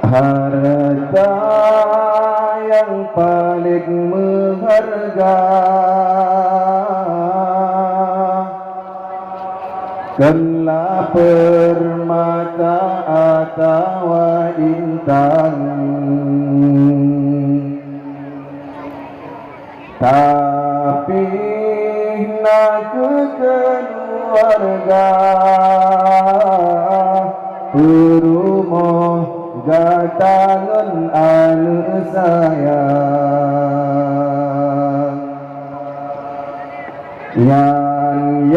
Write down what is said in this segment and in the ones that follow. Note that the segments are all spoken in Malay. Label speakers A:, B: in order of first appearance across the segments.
A: Harta yang paling berharga kenlah permata atau intan, tapi nak keluarga berumah gatangan anak sayang yang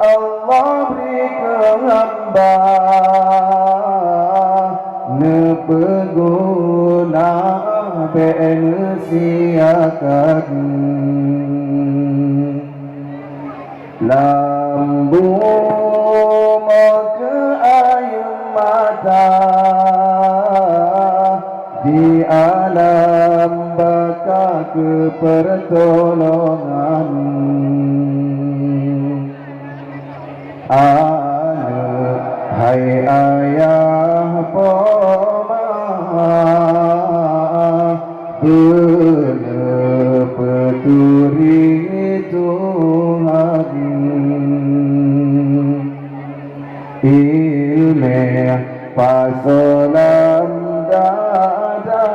A: Allah beri ke hamba nepeguna pensiakan lambu ke air mata di alam baka kepertolongan anak hai ayah poma bener peturi Tuhan ilmeh pasolam dada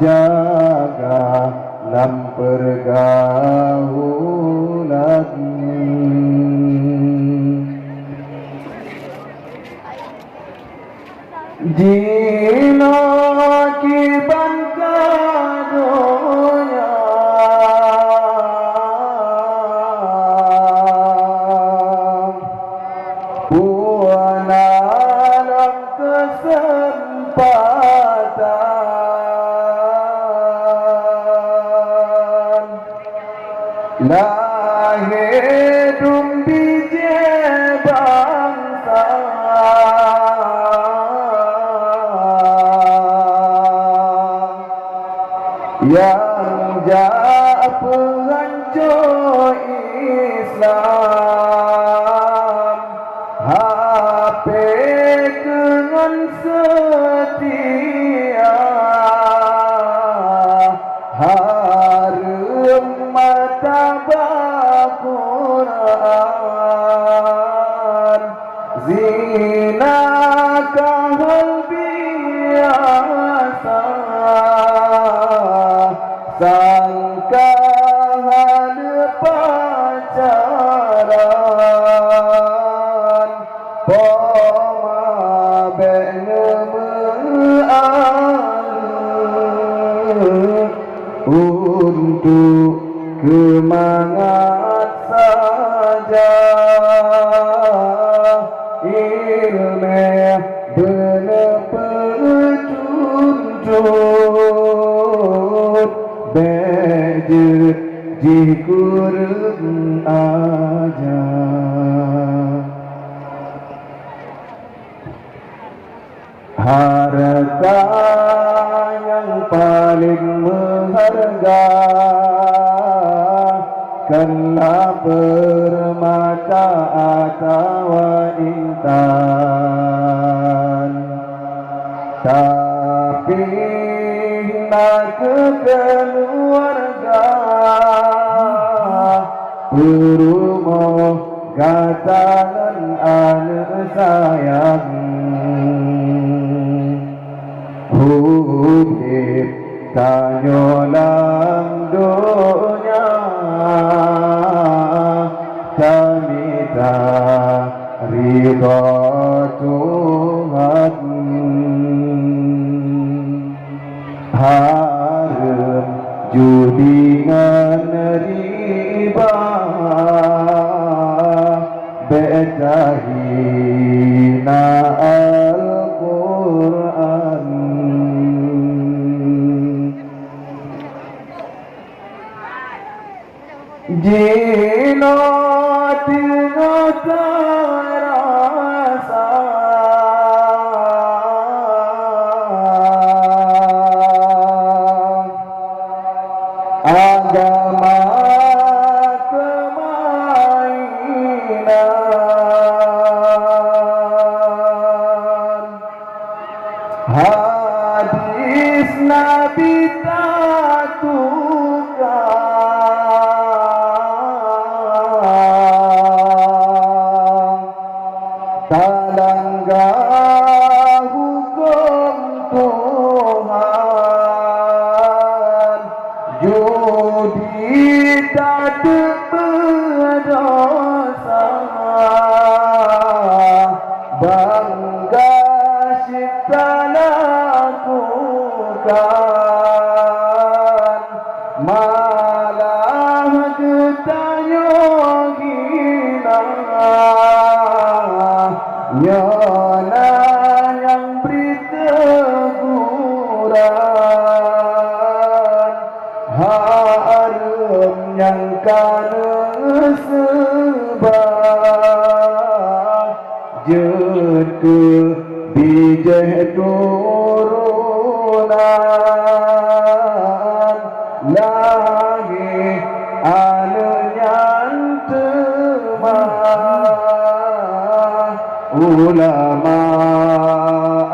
A: jaga lam pergaulan Jino kiban kadonya puana dalam kesempatan lahir biji bangsa yang jah penghancur Islam HP dengan setia harum mata Quran zina kahal biasa sangka hal pacaran poma untuk kemangat saja ilmeh bener petunjuk bejet dikurung aja harta yang paling berharga kenlah permata atau intan, tapi nak keluarga berumah gatangan anak sayang hubib tanyolang dunia kami tak ridha Tuhan harum judingan riba betahina Al-Quran jino tino terasa agama kemainan judi tak berdosa, bangga cipta lakukan, malah getanya gila, nyana yang beri teguran, harum yang kana sebab jetu bijeh turunan, lagi anu nyantemah ulama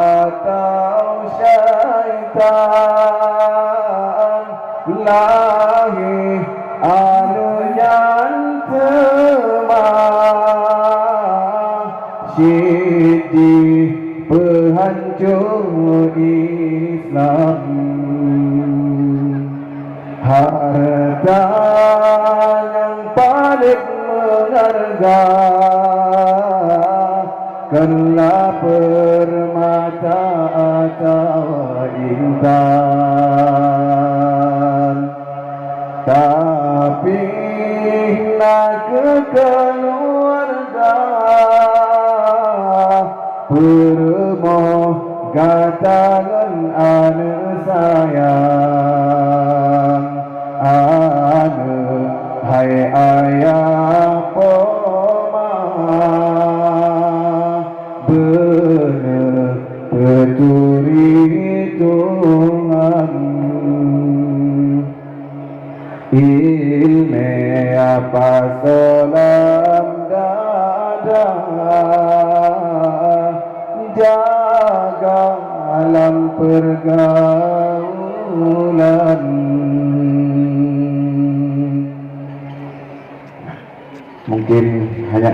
A: atau syaitan, lagi anu nyantemah sidi penghancur Islam. Harta yang paling berharga karena permata atau intan, tapi nak keluarga permoh katakan anak sayang, anak hai ayah poma bener peturi Tuhan, ilme apa salam dada, jaga alam pergaulan. Mungkin hanya